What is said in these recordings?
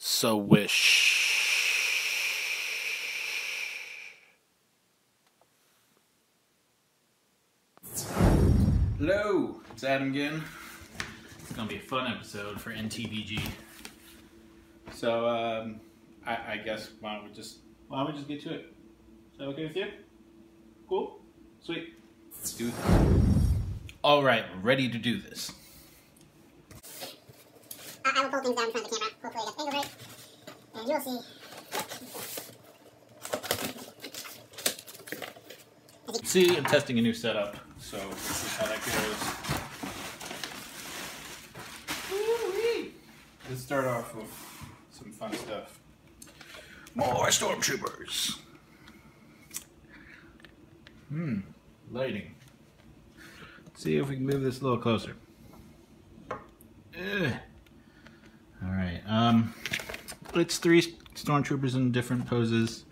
So wish. Hello, it's Adam again. It's gonna be a fun episode for NTVG. So I guess why don't we just get to it? Is that okay with you? Cool, sweet. Let's do it. All right, ready to do this. I will pull things down in front of the camera. Hopefully I get the angle right. And you'll see. See, I'm testing a new setup, so this is how that goes. Woo-wee. Let's start off with some fun stuff. More stormtroopers. Lighting. Let's see if we can move this a little closer. Alright, it's 3 stormtroopers in different poses,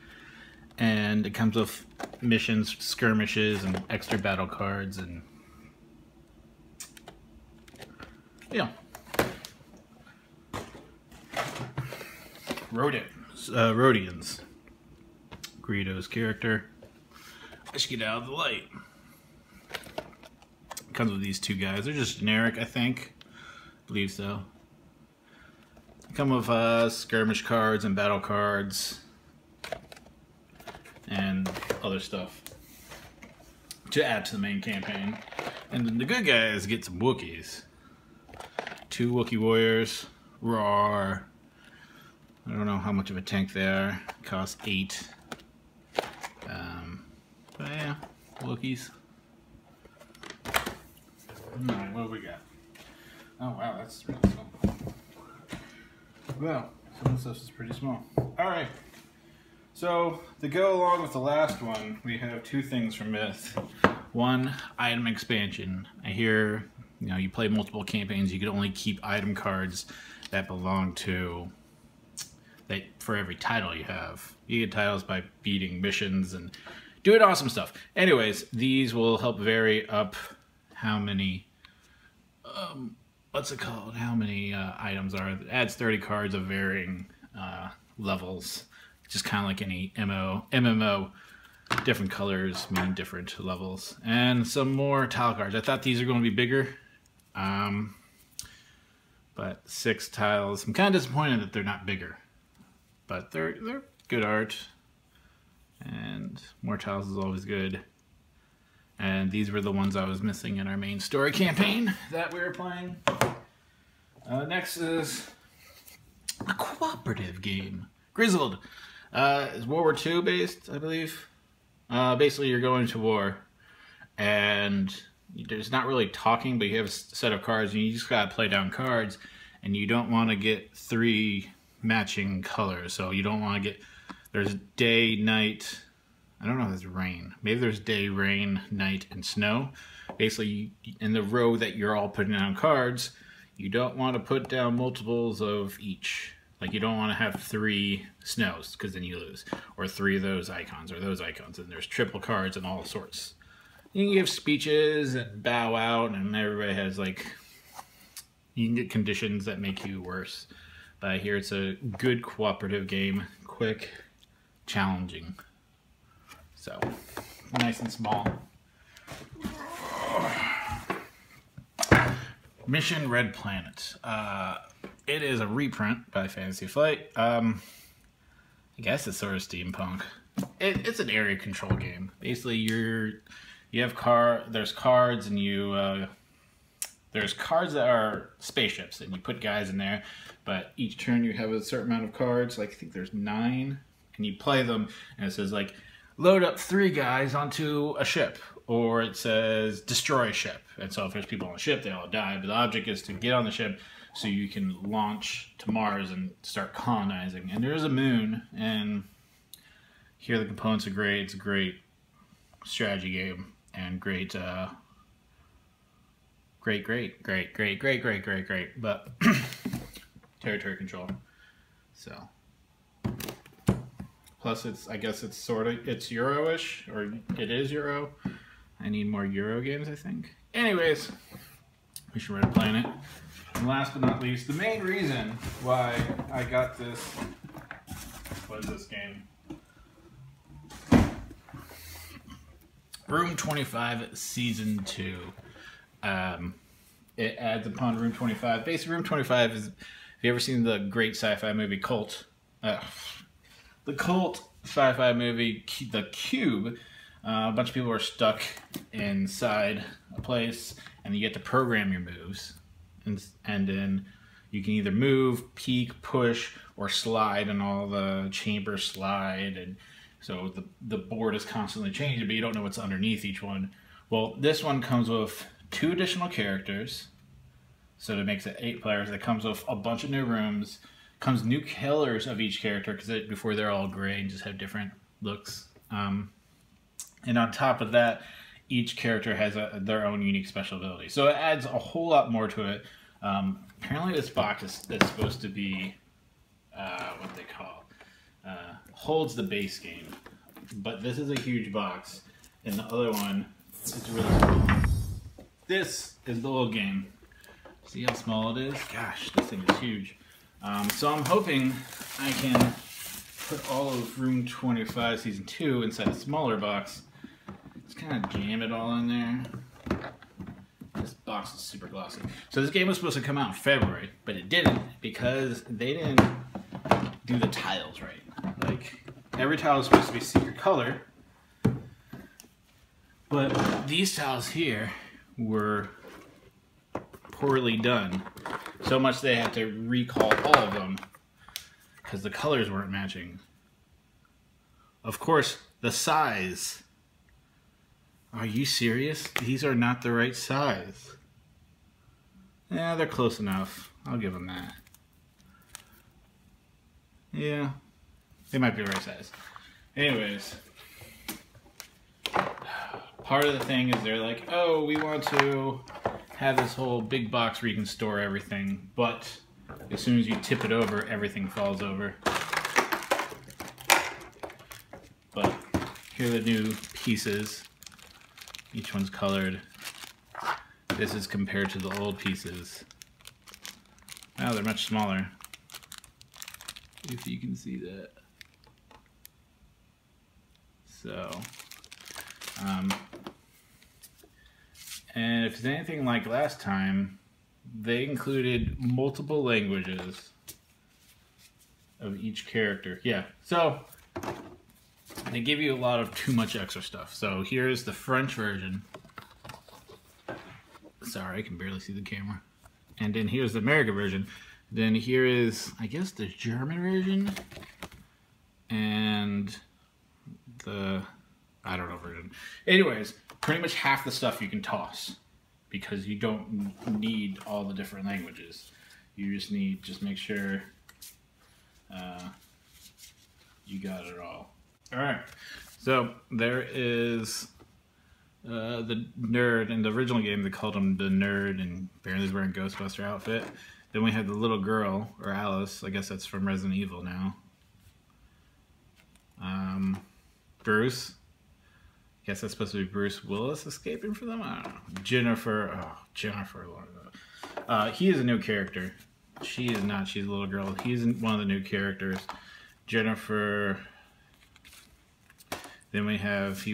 and it comes with missions, skirmishes, and extra battle cards, and yeah. Rodians. Greedo's character. I should get out of the light. Comes with these 2 guys. They're just generic, I think. I believe so. Come with skirmish cards and battle cards and other stuff to add to the main campaign. And then the good guys get some Wookiees. 2 Wookiee warriors. Roar. I don't know how much of a tank they are. Cost 8. But yeah, Wookiees. Alright, what do we got? Oh wow, that's really small. Well, some of this is pretty small. Alright, so to go along with the last one, we have 2 things from Myth. 1, item expansion. I hear, you play multiple campaigns, you can only keep item cards that belong to, for every title you have. You get titles by beating missions and doing awesome stuff. Anyways, these will help vary up how many, how many items are. It adds 30 cards of varying levels. Just kind of like any MMO. Different colors mean different levels. And some more tile cards. I thought these are going to be bigger. But 6 tiles. I'm kind of disappointed that they're not bigger. But they're good art. And more tiles is always good. And these were the ones I was missing in our main story campaign that we were playing. Next is a cooperative game. Grizzled. It's World War II based, I believe. Basically, you're going to war, and there's not really talking, but you have a set of cards, and you just gotta play down cards, and you don't want to get 3 matching colors. So you don't want to get, there's day, night, I don't know if there's rain. Maybe there's day, rain, night, and snow. Basically, in the row that you're all putting down cards, you don't want to put down multiples of each. Like, you don't want to have 3 snows, because then you lose. Or 3 of those icons, or those icons. And there's triple cards and all sorts. You can give speeches and bow out, and everybody has, like, you can get conditions that make you worse. But I hear it's a good cooperative game. Quick, challenging. So, nice and small. Mission Red Planet. It is a reprint by Fantasy Flight. I guess it's sort of steampunk. It's an area control game. Basically, there's cards, and there's cards that are spaceships, and you put guys in there. But each turn you have a certain amount of cards. Like, I think there's 9, and you play them, and it says like, load up 3 guys onto a ship, or it says destroy a ship. And so if there's people on the ship, they all die. But the object is to get on the ship so you can launch to Mars and start colonizing. And there's a moon, and here the components are great. It's a great strategy game, and great, but territory control. So. Plus, I guess it's Euro-ish, or it is Euro. I need more Euro games, I think. Anyways, Mission Red Planet. And last but not least, the main reason why I got this was this game. Room 25 Season 2. It adds upon Room 25. Basically, Room 25 is, have you ever seen the great sci-fi movie Cult? The Cult sci-fi movie, The Cube. A bunch of people are stuck inside a place, and you get to program your moves. And then you can either move, peek, push, or slide, and all the chambers slide. And so the board is constantly changing, but you don't know what's underneath each one. Well, this one comes with 2 additional characters, so it makes it 8 players. It comes with a bunch of new rooms, comes new colors of each character, because before they're all gray and just have different looks. And on top of that, each character has their own unique special ability. So it adds a whole lot more to it. Apparently this box is supposed to be, what they call, holds the base game. But this is a huge box, and the other one is really small. This is the little game. See how small it is? Gosh, this thing is huge. So I'm hoping I can put all of Room 25 Season 2 inside a smaller box. Just kind of jam it all in there. This box is super glossy. So this game was supposed to come out in February, but it didn't because they didn't do the tiles right. Like, every tile is supposed to be secret color, but these tiles here were poorly done. So much they had to recall all of them because the colors weren't matching. Of course, the size. Are you serious? These are not the right size. Yeah, they're close enough. I'll give them that. Yeah, they might be the right size. Anyways, part of the thing is they're like, oh, we want to have this whole big box where you can store everything, but as soon as you tip it over, everything falls over. But here are the new pieces. Each one's colored. This is compared to the old pieces. Wow, they're much smaller. If you can see that. So, and if it's anything like last time, they included multiple languages of each character. Yeah, so they give you a lot of too much extra stuff. So here's the French version. Sorry, I can barely see the camera. And then here's the American version. Then here is, I guess, the German version. And the, I don't know, version. Anyways, pretty much half the stuff you can toss because you don't need all the different languages. You just need, make sure you got it all. Alright, so there is the nerd. In the original game they called him the nerd, and apparently he's wearing a Ghostbuster outfit. Then we have the little girl, or Alice, I guess that's from Resident Evil now. Bruce, I guess that's supposed to be Bruce Willis escaping from them? I don't know. Jennifer, oh, Jennifer. He is a new character. She is not, she's a little girl. He's one of the new characters. Jennifer. Then we have, she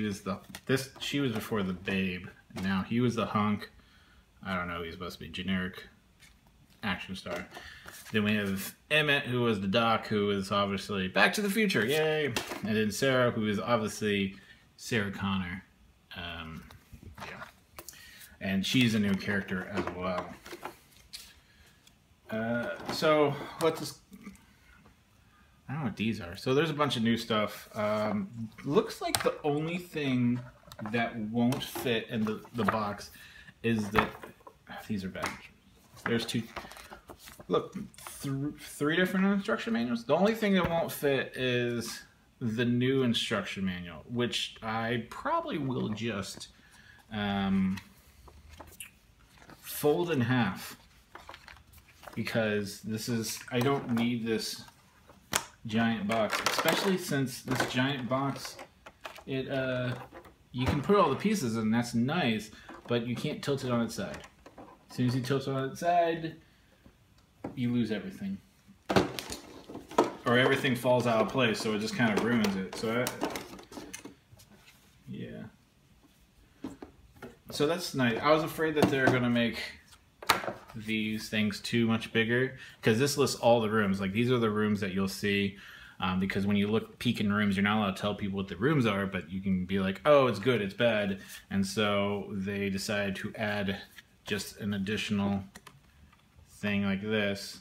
was before the Babe. Now he was the hunk. I don't know, he's supposed to be generic action star. Then we have Emmett, who was the doc, who is obviously Back to the Future, yay! And then Sarah, who is obviously Sarah Connor. Yeah. And she's a new character as well. So, what's this? I don't know what these are. So there's a bunch of new stuff. Looks like the only thing that won't fit in the box is that these are bad. There's two. Look, three different instruction manuals. The only thing that won't fit is the new instruction manual, which I probably will just fold in half because this is, I don't need this giant box, especially since this giant box, it you can put all the pieces in, that's nice, but you can't tilt it on its side. As soon as you tilt it on its side, you lose everything. Or everything falls out of place, so it just kind of ruins it. So yeah. So that's nice. I was afraid that they were going to make these things too much bigger, because this lists all the rooms. Like, these are the rooms that you'll see, because when you peek in rooms, you're not allowed to tell people what the rooms are, but you can be like, oh, it's good, it's bad. And so they decided to add just an additional thing like this.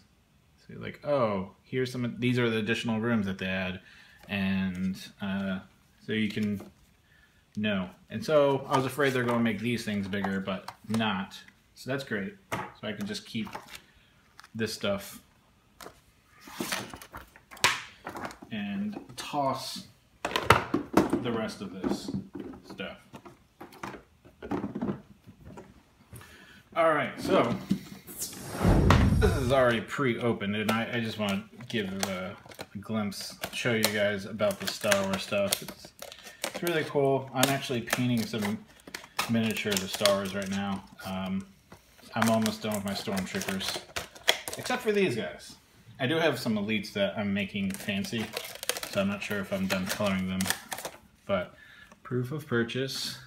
So you're like, oh, here's these are the additional rooms that they add. And so you can know. And so I was afraid they're going to make these things bigger, but not. So that's great. So I can just keep this stuff and toss the rest of this stuff. All right, so this is already pre-opened, and I just want to give a glimpse, show you guys about the Star Wars stuff. It's really cool. I'm actually painting some miniature of the Star Wars right now. I'm almost done with my Stormtroopers, except for these guys. I do have some elites that I'm making fancy, so I'm not sure if I'm done coloring them. But proof of purchase.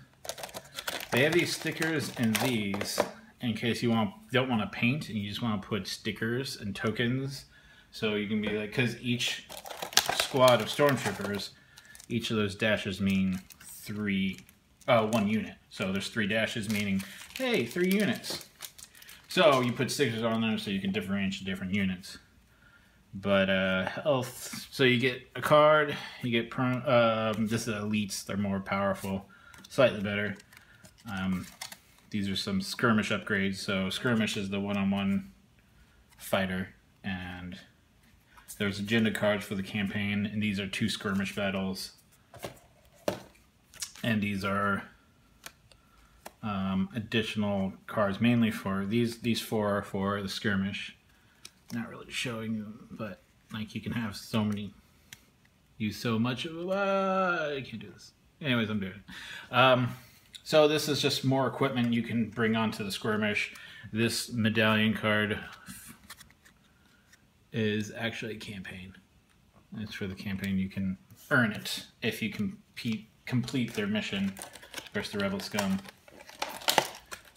They have these stickers and these in case you don't want to paint and you just want to put stickers and tokens. So you can be like, because each squad of Stormtroopers, each of those dashes mean one unit. So there's 3 dashes meaning, hey, 3 units. So you put stickers on there so you can differentiate different units. But health, so you get a card, you get this is elites, they're more powerful, slightly better. These are some skirmish upgrades. So skirmish is the one-on-one fighter, and there's agenda cards for the campaign, and these are 2 skirmish battles. And these are additional cards, mainly for these 4 are for the skirmish. Not really showing them, but like you can have so many, use so much of them. I can't do this. Anyways, I'm doing it. So this is just more equipment you can bring onto the skirmish. This medallion card is actually a campaign. It's for the campaign. You can earn it if you complete their mission versus the Rebel Scum.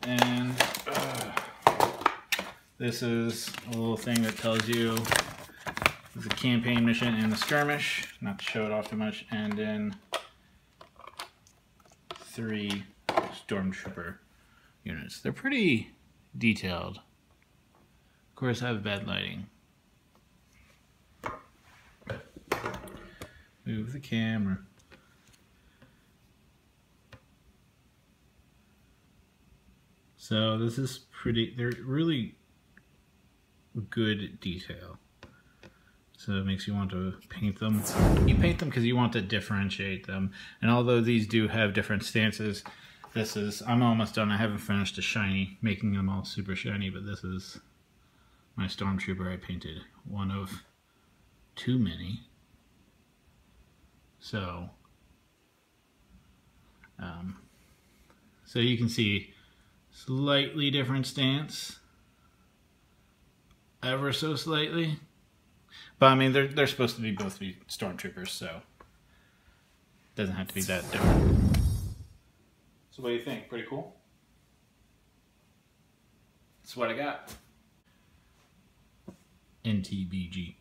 And this is a little thing that tells you the campaign mission and the skirmish, not to show it off too much, and then 3 Stormtrooper units. They're pretty detailed. Of course, I have bad lighting. Move the camera. So this is they're really good detail. So it makes you want to paint them. You paint them because you want to differentiate them. And although these do have different stances, I'm almost done. I haven't finished the shiny, making them all super shiny, but this is my Stormtrooper I painted. One of too many. So, so you can see slightly different stance. Ever so slightly. But I mean, they're supposed to both be Stormtroopers, so it doesn't have to be that different. So what do you think? Pretty cool? That's what I got. NTBG.